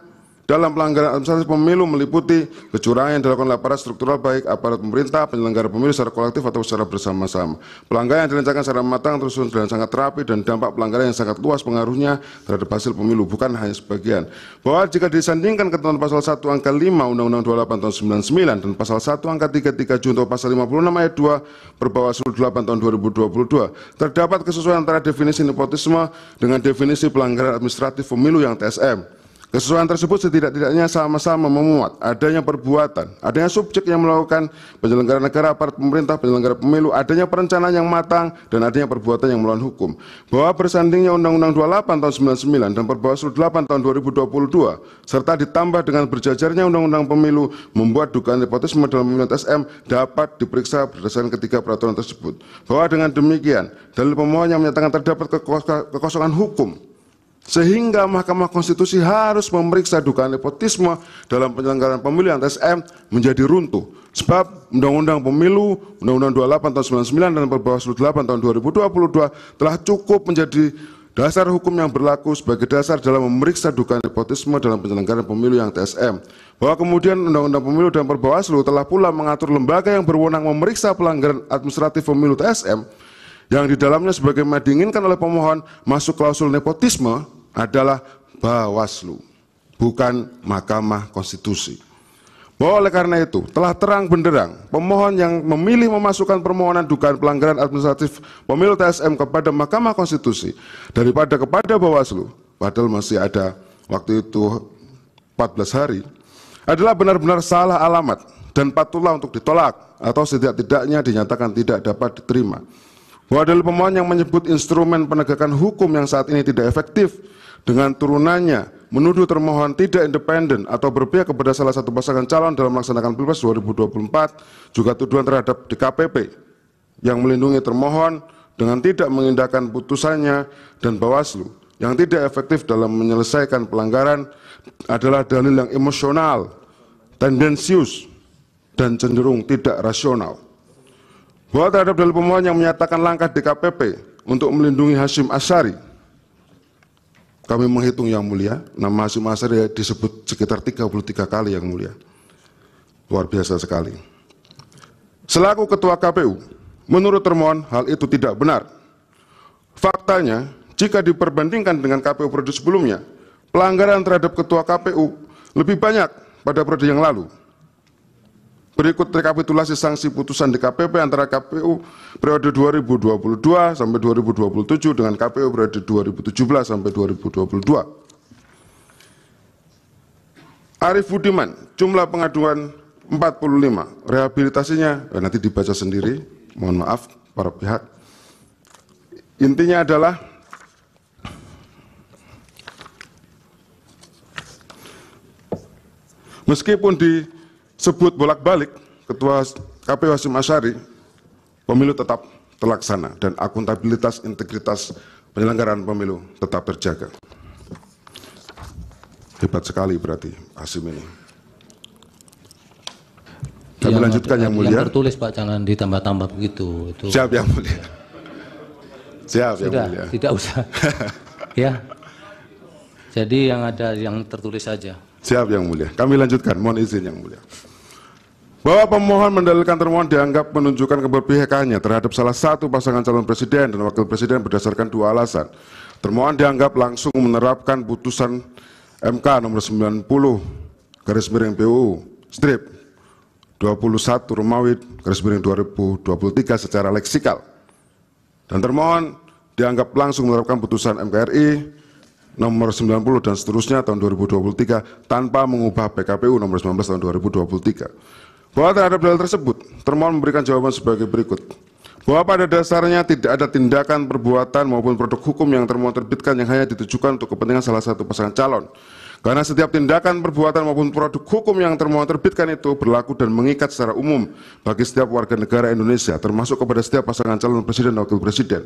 dalam pelanggaran administratif pemilu meliputi kecurangan yang dilakukan oleh aparat struktural baik aparat pemerintah, penyelenggara pemilu secara kolektif atau secara bersama-sama. Pelanggaran yang direncanakan secara matang, tersusun dan sangat rapi, dan dampak pelanggaran yang sangat luas pengaruhnya terhadap hasil pemilu, bukan hanya sebagian. Bahwa jika disandingkan ketentuan pasal 1 angka 5 Undang-Undang 28 tahun 99 dan pasal 1 angka 33 junto pasal 56 ayat 2 Perbawaslu 8 tahun 2022, terdapat kesesuaian antara definisi nepotisme dengan definisi pelanggaran administratif pemilu yang TSM. Kesesuaian tersebut setidak-tidaknya sama-sama memuat adanya perbuatan, adanya subjek yang melakukan penyelenggara negara, aparat pemerintah, penyelenggara pemilu, adanya perencanaan yang matang, dan adanya perbuatan yang melawan hukum. Bahwa bersandingnya Undang-Undang 28 tahun 99 dan Perbawaslu 8 tahun 2022, serta ditambah dengan berjajarnya Undang-Undang Pemilu, membuat dugaan nepotisme dalam pemilihan TSM dapat diperiksa berdasarkan ketiga peraturan tersebut. Bahwa dengan demikian, dalil pemohon yang menyatakan terdapat kekosongan hukum, sehingga Mahkamah Konstitusi harus memeriksa dugaan nepotisme dalam penyelenggaraan pemilu yang TSM menjadi runtuh. Sebab Undang-Undang Pemilu, Undang-Undang 28 tahun 99 dan Perbawaslu 8 tahun 2022 telah cukup menjadi dasar hukum yang berlaku sebagai dasar dalam memeriksa dugaan nepotisme dalam penyelenggaraan pemilu yang TSM. Bahwa kemudian Undang-Undang Pemilu dan Perbawaslu telah pula mengatur lembaga yang berwenang memeriksa pelanggaran administratif pemilu TSM yang di dalamnya sebagaimana diinginkan oleh pemohon masuk klausul nepotisme adalah Bawaslu, bukan Mahkamah Konstitusi. Bahwa oleh karena itu telah terang benderang pemohon yang memilih memasukkan permohonan dugaan pelanggaran administratif pemilu TSM kepada Mahkamah Konstitusi daripada kepada Bawaslu, padahal masih ada waktu itu 14 hari, adalah benar-benar salah alamat dan patutlah untuk ditolak atau setidak-tidaknya dinyatakan tidak dapat diterima. Bahwa dalil pemohon yang menyebut instrumen penegakan hukum yang saat ini tidak efektif dengan turunannya menuduh termohon tidak independen atau berpihak kepada salah satu pasangan calon dalam melaksanakan Pilpres 2024, juga tuduhan terhadap DKPP yang melindungi termohon dengan tidak mengindahkan putusannya dan Bawaslu yang tidak efektif dalam menyelesaikan pelanggaran adalah dalil yang emosional, tendensius, dan cenderung tidak rasional. Bahwa terhadap dalil pemohon yang menyatakan langkah DKPP untuk melindungi Hasyim Asyari, kami menghitung yang mulia, nama Hasyim Asyari disebut sekitar 33 kali yang mulia. Luar biasa sekali. Selaku Ketua KPU, menurut termohon hal itu tidak benar. Faktanya, jika diperbandingkan dengan KPU periode sebelumnya, pelanggaran terhadap Ketua KPU lebih banyak pada periode yang lalu. Berikut rekapitulasi sanksi putusan DKPP antara KPU periode 2022 sampai 2027 dengan KPU periode 2017 sampai 2022. Arif Budiman, jumlah pengaduan 45, rehabilitasinya nanti dibaca sendiri, mohon maaf para pihak. Intinya adalah meskipun disebut bolak-balik Ketua KPU Hasyim Asyari, pemilu tetap terlaksana dan akuntabilitas integritas penyelenggaraan pemilu tetap terjaga. Hebat sekali berarti Hasyim ini. Kami lanjutkan yang mulia. Yang tertulis Pak, jangan ditambah-tambah begitu. Itu. Siap yang mulia. Siap yang mulia. Tidak usah. Ya. Jadi yang ada yang tertulis saja. Siap yang mulia. Kami lanjutkan, mohon izin yang mulia. Bahwa pemohon mendalilkan termohon dianggap menunjukkan keberpihakannya terhadap salah satu pasangan calon presiden dan wakil presiden berdasarkan dua alasan. Termohon dianggap langsung menerapkan putusan MK nomor 90 garis miring PUU strip 21 Romawi garis miring 2023 secara leksikal. Dan termohon dianggap langsung menerapkan putusan MKRI nomor 90 dan seterusnya tahun 2023 tanpa mengubah PKPU nomor 19 tahun 2023. Bahwa terhadap dalil tersebut, termohon memberikan jawaban sebagai berikut. Bahwa pada dasarnya tidak ada tindakan, perbuatan maupun produk hukum yang termohon terbitkan yang hanya ditujukan untuk kepentingan salah satu pasangan calon. Karena setiap tindakan, perbuatan maupun produk hukum yang termohon terbitkan itu berlaku dan mengikat secara umum bagi setiap warga negara Indonesia, termasuk kepada setiap pasangan calon presiden dan wakil presiden.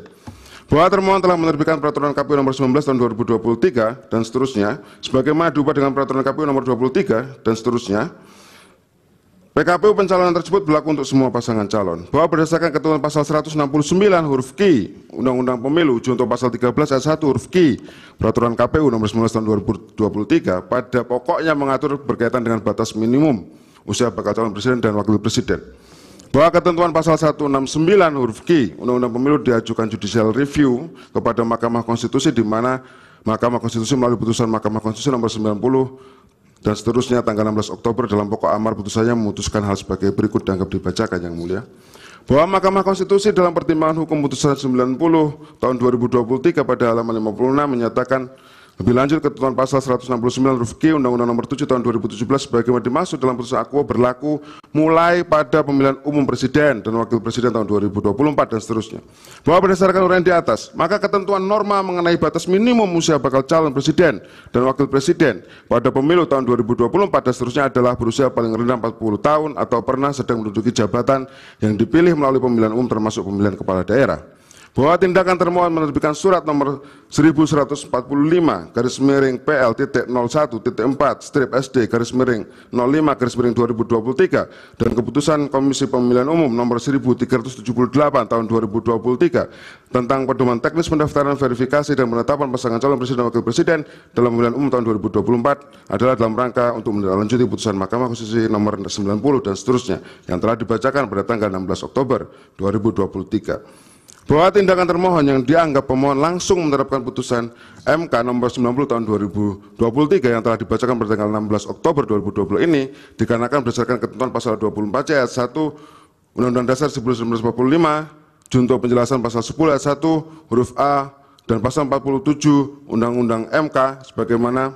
Bahwa termohon telah menerbitkan peraturan KPU nomor 19 tahun 2023 dan seterusnya, sebagaimana diubah dengan peraturan KPU nomor 23 dan seterusnya. PKPU pencalonan tersebut berlaku untuk semua pasangan calon. Bahwa berdasarkan ketentuan pasal 169 huruf Q Undang-Undang Pemilu junto pasal 13 ayat 1 huruf Q Peraturan KPU nomor 19 tahun 2023 pada pokoknya mengatur berkaitan dengan batas minimum usia bakal calon presiden dan wakil presiden. Bahwa ketentuan pasal 169 huruf Q Undang-Undang Pemilu diajukan judicial review kepada Mahkamah Konstitusi, di mana Mahkamah Konstitusi melalui putusan Mahkamah Konstitusi nomor 90 dan seterusnya tanggal 16 Oktober dalam pokok amar putusannya memutuskan hal sebagai berikut dianggap dibacakan yang mulia. Bahwa Mahkamah Konstitusi dalam pertimbangan hukum putusan 90 tahun 2023 pada halaman 56 menyatakan lebih lanjut ketentuan pasal 169 huruf Q Undang-Undang nomor 7 tahun 2017 sebagaimana dimaksud dalam putusan akuo berlaku mulai pada pemilihan umum presiden dan wakil presiden tahun 2024 dan seterusnya. Bahwa berdasarkan uraian di atas, maka ketentuan norma mengenai batas minimum usia bakal calon presiden dan wakil presiden pada pemilu tahun 2024 dan seterusnya adalah berusia paling rendah 40 tahun atau pernah sedang menduduki jabatan yang dipilih melalui pemilihan umum termasuk pemilihan kepala daerah. Bahwa tindakan termohon menerbitkan surat nomor 1145 garis miring PL.01.4 strip SD garis miring 05 garis miring 2023 dan keputusan Komisi Pemilihan Umum nomor 1378 tahun 2023 tentang pedoman teknis pendaftaran, verifikasi dan penetapan pasangan calon presiden dan wakil presiden dalam pemilihan umum tahun 2024 adalah dalam rangka untuk menindaklanjuti putusan Mahkamah Konstitusi nomor 90 dan seterusnya yang telah dibacakan pada tanggal 16 Oktober 2023. bahwa tindakan termohon yang dianggap pemohon langsung menerapkan putusan MK nomor 90 tahun 2023 yang telah dibacakan pada tanggal 16 Oktober 2020 ini dikarenakan berdasarkan ketentuan pasal 24C ayat 1 Undang-Undang Dasar 1945, junto penjelasan pasal 10 ayat 1 huruf A dan pasal 47 Undang-Undang MK sebagaimana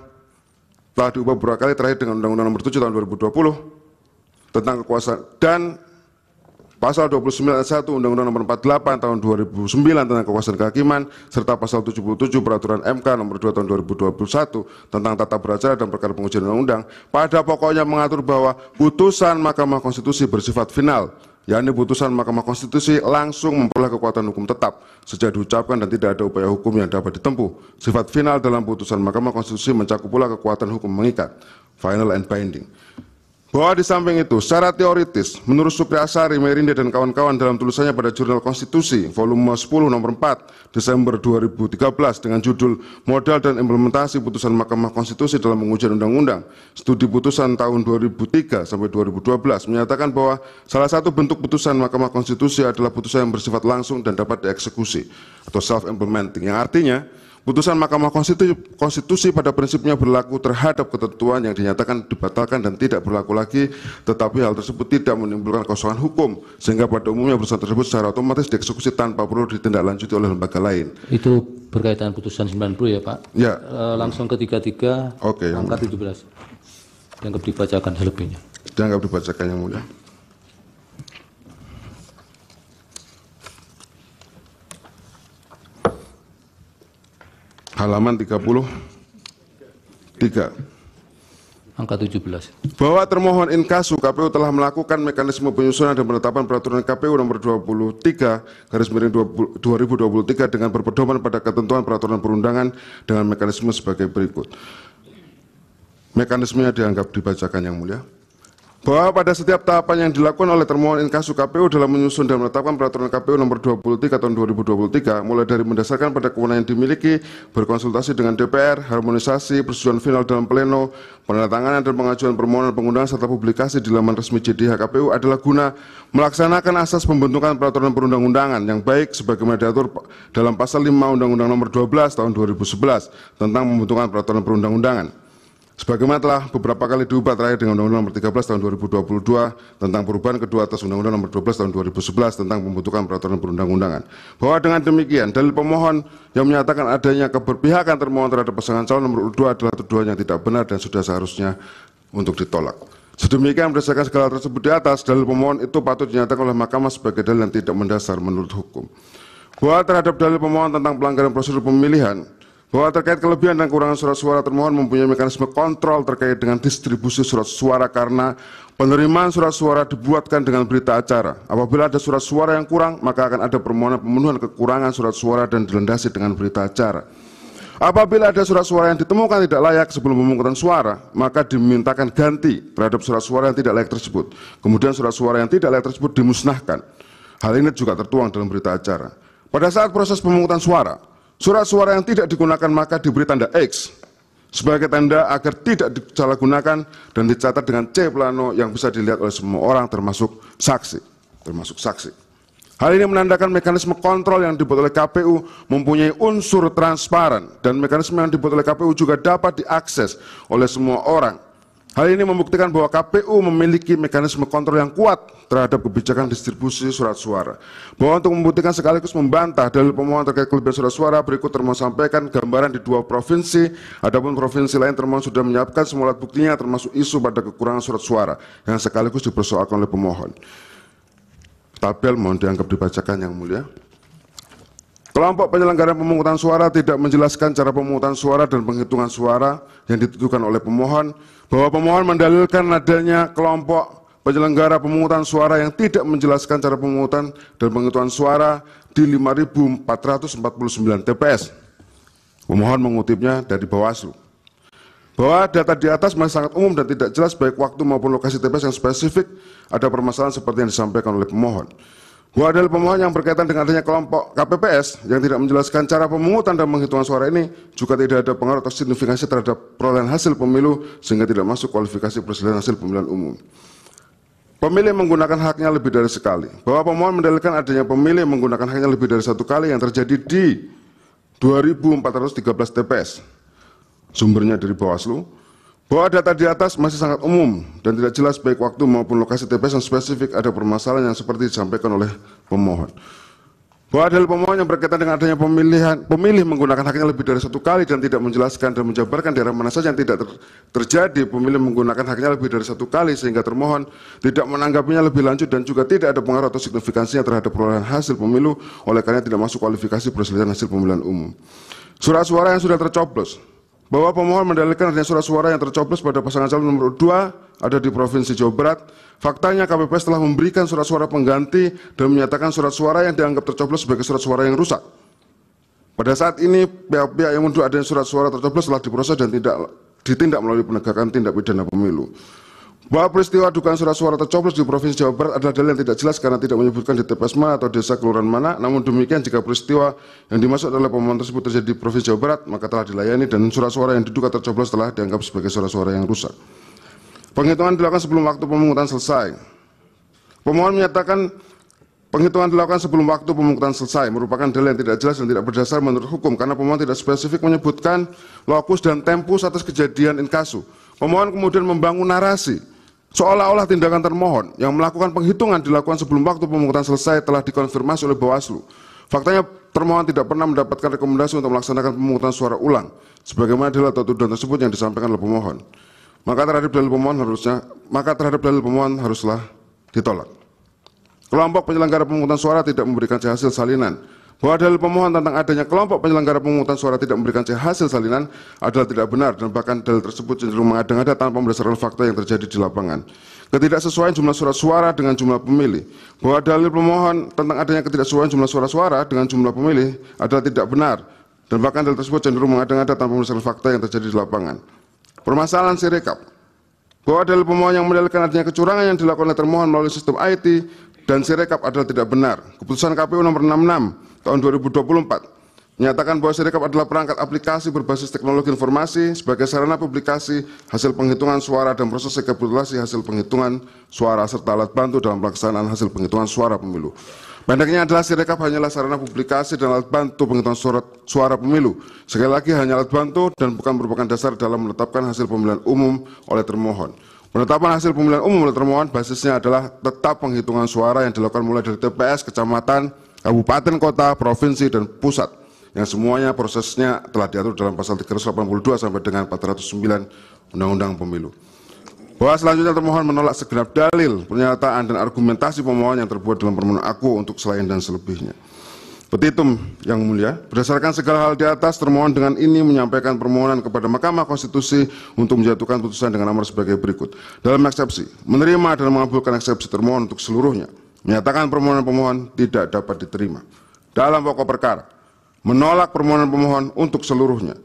telah diubah beberapa kali terakhir dengan Undang-Undang nomor 7 tahun 2020 tentang kekuasaan dan pasal 29 ayat 1 Undang-Undang nomor 48 tahun 2009 tentang kekuasaan kehakiman serta pasal 77 Peraturan MK nomor 2 tahun 2021 tentang tata beracara dan perkara pengujian undang-undang pada pokoknya mengatur bahwa putusan Mahkamah Konstitusi bersifat final, yakni putusan Mahkamah Konstitusi langsung memperoleh kekuatan hukum tetap sejak diucapkan dan tidak ada upaya hukum yang dapat ditempuh. Sifat final dalam putusan Mahkamah Konstitusi mencakup pula kekuatan hukum mengikat, final and binding. Bahwa di samping itu, secara teoritis, menurut Supri Asari, Merinde, dan kawan-kawan dalam tulisannya pada Jurnal Konstitusi, volume 10 nomor 4, Desember 2013, dengan judul Modal dan Implementasi Putusan Mahkamah Konstitusi dalam Pengujian Undang-Undang, Studi Putusan tahun 2003 sampai 2012, menyatakan bahwa salah satu bentuk putusan Mahkamah Konstitusi adalah putusan yang bersifat langsung dan dapat dieksekusi, atau self-implementing, yang artinya, putusan Mahkamah Konstitusi pada prinsipnya berlaku terhadap ketentuan yang dinyatakan dibatalkan dan tidak berlaku lagi, tetapi hal tersebut tidak menimbulkan kosongan hukum, sehingga pada umumnya putusan tersebut secara otomatis dieksekusi tanpa perlu ditindaklanjuti oleh lembaga lain. Itu berkaitan putusan 90 ya Pak? Ya. Langsung ke 33, Oke, angka 17. Dianggap dibacakan selebihnya. Dianggap dibacakan yang mulia. Halaman 33. Angka 17. Bahwa termohon inkasu KPU telah melakukan mekanisme penyusunan dan penetapan peraturan KPU nomor 23/2023 dengan berpedoman pada ketentuan peraturan perundangan dengan mekanisme sebagai berikut. Mekanismenya dianggap dibacakan yang mulia. Bahwa pada setiap tahapan yang dilakukan oleh termohon inkasu KPU dalam menyusun dan menetapkan peraturan KPU nomor 23 tahun 2023, mulai dari mendasarkan pada kewenangan yang dimiliki, berkonsultasi dengan DPR, harmonisasi, persetujuan final dalam pleno, penandatanganan dan pengajuan permohonan pengundangan serta publikasi di laman resmi JDH KPU adalah guna melaksanakan asas pembentukan peraturan perundang-undangan yang baik sebagaimana diatur dalam pasal 5 Undang-Undang nomor 12 tahun 2011 tentang pembentukan peraturan perundang-undangan. Sebagaimana telah beberapa kali diubah terakhir dengan Undang-Undang nomor 13 tahun 2022 tentang perubahan kedua atas Undang-Undang nomor 12 tahun 2011 tentang pembentukan peraturan perundang-undangan. Bahwa dengan demikian, dalil pemohon yang menyatakan adanya keberpihakan termohon terhadap pasangan calon nomor 2 adalah tuduhan yang tidak benar dan sudah seharusnya untuk ditolak. Sedemikian berdasarkan segala tersebut di atas, dalil pemohon itu patut dinyatakan oleh Mahkamah sebagai dalil yang tidak mendasar menurut hukum. Bahwa terhadap dalil pemohon tentang pelanggaran prosedur pemilihan, bahwa terkait kelebihan dan kekurangan surat suara termohon mempunyai mekanisme kontrol terkait dengan distribusi surat suara karena penerimaan surat suara dibuatkan dengan berita acara. Apabila ada surat suara yang kurang, maka akan ada permohonan pemenuhan kekurangan surat suara dan dilandasi dengan berita acara. Apabila ada surat suara yang ditemukan tidak layak sebelum pemungutan suara, maka dimintakan ganti terhadap surat suara yang tidak layak tersebut. Kemudian surat suara yang tidak layak tersebut dimusnahkan. Hal ini juga tertuang dalam berita acara. Pada saat proses pemungutan suara, surat suara yang tidak digunakan maka diberi tanda X sebagai tanda agar tidak disalahgunakan dan dicatat dengan C plano yang bisa dilihat oleh semua orang termasuk saksi. Hal ini menandakan mekanisme kontrol yang dibuat oleh KPU mempunyai unsur transparan dan mekanisme yang dibuat oleh KPU juga dapat diakses oleh semua orang. Hal ini membuktikan bahwa KPU memiliki mekanisme kontrol yang kuat terhadap kebijakan distribusi surat suara. Bahwa untuk membuktikan sekaligus membantah dalil pemohon terkait kelebihan surat suara, berikut termohon sampaikan gambaran di 2 provinsi, adapun provinsi lain termohon sudah menyiapkan semua alat buktinya termasuk isu pada kekurangan surat suara yang sekaligus dipersoalkan oleh pemohon. Tabel mohon dianggap dibacakan yang mulia. Kelompok penyelenggara pemungutan suara tidak menjelaskan cara pemungutan suara dan penghitungan suara yang ditujukan oleh pemohon, bahwa pemohon mendalilkan adanya kelompok penyelenggara pemungutan suara yang tidak menjelaskan cara pemungutan dan penghitungan suara di 5.449 TPS. Pemohon mengutipnya dari Bawaslu. Bahwa data di atas masih sangat umum dan tidak jelas baik waktu maupun lokasi TPS yang spesifik, ada permasalahan seperti yang disampaikan oleh pemohon. Bahwa dalil pemohon yang berkaitan dengan adanya kelompok KPPS yang tidak menjelaskan cara pemungutan dan penghitungan suara ini juga tidak ada pengaruh atau signifikansi terhadap perolehan hasil pemilu sehingga tidak masuk kualifikasi perselisihan hasil pemilihan umum. pemilih menggunakan haknya lebih dari sekali, bahwa pemohon mendalilkan adanya pemilih menggunakan haknya lebih dari satu kali yang terjadi di 2.413 TPS, sumbernya dari Bawaslu, bahwa data di atas masih sangat umum dan tidak jelas baik waktu maupun lokasi TPS yang spesifik ada permasalahan yang seperti disampaikan oleh pemohon. Bahwa dalil pemohon yang berkaitan dengan adanya pemilih menggunakan haknya lebih dari satu kali dan tidak menjelaskan dan menjabarkan daerah mana saja yang tidak terjadi pemilih menggunakan haknya lebih dari satu kali sehingga termohon tidak menanggapinya lebih lanjut dan juga tidak ada pengaruh atau signifikansinya terhadap perolehan hasil pemilu, oleh karena tidak masuk kualifikasi perselisihan hasil pemilihan umum. Surat suara yang sudah tercoblos, bahwa pemohon mendalilkan adanya surat suara yang tercoblos pada pasangan calon nomor 2 ada di Provinsi Jawa Barat. Faktanya KPPS telah memberikan surat suara pengganti dan menyatakan surat suara yang dianggap tercoblos sebagai surat suara yang rusak. Pada saat ini pihak-pihak yang menuduh adanya surat suara tercoblos telah diproses dan tidak ditindak melalui penegakan tindak pidana pemilu. Bahwa peristiwa dugaan surat suara tercoblos di Provinsi Jawa Barat adalah dalil yang tidak jelas karena tidak menyebutkan di TPS mana atau desa kelurahan mana. Namun demikian jika peristiwa yang dimaksud oleh pemohon tersebut terjadi di Provinsi Jawa Barat, maka telah dilayani dan surat suara yang diduga tercoblos telah dianggap sebagai surat suara yang rusak. Penghitungan dilakukan sebelum waktu pemungutan selesai. Pemohon menyatakan penghitungan dilakukan sebelum waktu pemungutan selesai merupakan dalil yang tidak jelas dan tidak berdasar menurut hukum karena pemohon tidak spesifik menyebutkan lokus dan tempus atas kejadian in casu. Pemohon kemudian membangun narasi seolah-olah tindakan termohon yang melakukan penghitungan dilakukan sebelum waktu pemungutan selesai telah dikonfirmasi oleh Bawaslu. Faktanya termohon tidak pernah mendapatkan rekomendasi untuk melaksanakan pemungutan suara ulang sebagaimana dalil atau tuduhan tersebut yang disampaikan oleh pemohon. Maka terhadap dalil pemohon haruslah ditolak. Kelompok penyelenggara pemungutan suara tidak memberikan hasil salinan. Bahwa dalil pemohon tentang adanya kelompok penyelenggara pemungutan suara tidak memberikan hasil salinan adalah tidak benar dan bahkan dalil tersebut cenderung mengada-ngada tanpa berdasarkan fakta yang terjadi di lapangan. Ketidaksesuaian jumlah surat suara dengan jumlah pemilih. Bahwa dalil pemohon tentang adanya ketidaksesuaian jumlah suara dengan jumlah pemilih adalah tidak benar dan bahkan dalil tersebut cenderung mengada-ngada tanpa berdasarkan fakta yang terjadi di lapangan. Permasalahan Sirekap, bahwa dalil pemohon yang mendalilkan adanya kecurangan yang dilakukan oleh termohon melalui sistem IT dan Sirekap adalah tidak benar. Keputusan KPU nomor 66 tahun 2024 menyatakan bahwa Sirekap adalah perangkat aplikasi berbasis teknologi informasi sebagai sarana publikasi hasil penghitungan suara dan proses rekapitulasi hasil penghitungan suara serta alat bantu dalam pelaksanaan hasil penghitungan suara pemilu. Pendeknya adalah Sirekap hanyalah sarana publikasi dan alat bantu penghitungan suara pemilu. Sekali lagi hanya alat bantu dan bukan merupakan dasar dalam menetapkan hasil pemilihan umum oleh termohon. Penetapan hasil pemilihan umum oleh termohon basisnya adalah tetap penghitungan suara yang dilakukan mulai dari TPS, kecamatan, kabupaten, kota, provinsi, dan pusat. Yang semuanya prosesnya telah diatur dalam pasal 382 sampai dengan 409 Undang-Undang Pemilu. Bahwa selanjutnya termohon menolak segenap dalil, pernyataan, dan argumentasi pemohon yang terbuat dalam permohonan aku untuk selain dan selebihnya. Petitum yang mulia, berdasarkan segala hal di atas, termohon dengan ini menyampaikan permohonan kepada Mahkamah Konstitusi untuk menjatuhkan putusan dengan nomor sebagai berikut. Dalam eksepsi, menerima dan mengabulkan eksepsi termohon untuk seluruhnya, menyatakan permohonan pemohon tidak dapat diterima. Dalam pokok perkara, menolak permohonan pemohon untuk seluruhnya,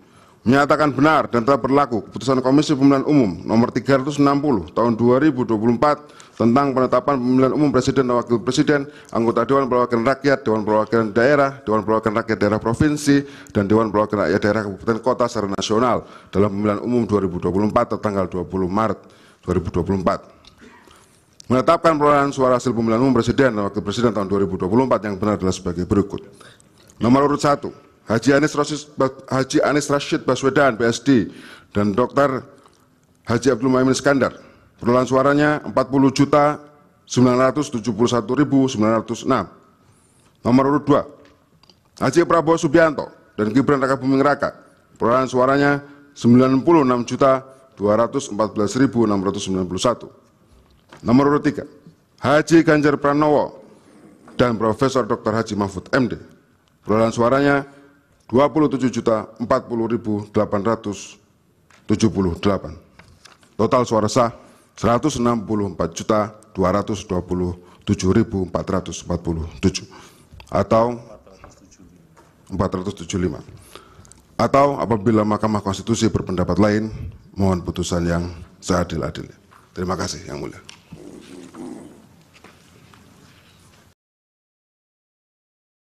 menyatakan benar dan telah berlaku keputusan Komisi Pemilihan Umum nomor 360 tahun 2024 tentang penetapan pemilihan umum presiden dan wakil presiden, anggota Dewan Perwakilan Rakyat, Dewan Perwakilan Daerah, Dewan Perwakilan Rakyat Daerah Provinsi, dan Dewan Perwakilan Rakyat Daerah Kabupaten Kota secara nasional dalam pemilihan umum 2024 tanggal 20 Maret 2024. Menetapkan perolehan suara hasil pemilihan umum presiden dan wakil presiden tahun 2024 yang benar adalah sebagai berikut. Nomor urut 1. Haji Anies Rashid Baswedan, PSD, dan Dr. Haji Abdul Muhaimin Iskandar. Perolehan suaranya 40.971.906. Nomor urut 2. Haji Prabowo Subianto dan Gibran Rakabuming Raka. Perolehan suaranya 96.214.691. Nomor urut 3. Haji Ganjar Pranowo dan Profesor Dr. Haji Mahfud MD. Perolehan suaranya 27.040.878. Total suara sah 164.227.447 atau 475. Atau apabila Mahkamah Konstitusi berpendapat lain, mohon putusan yang seadil-adilnya. Terima kasih Yang Mulia.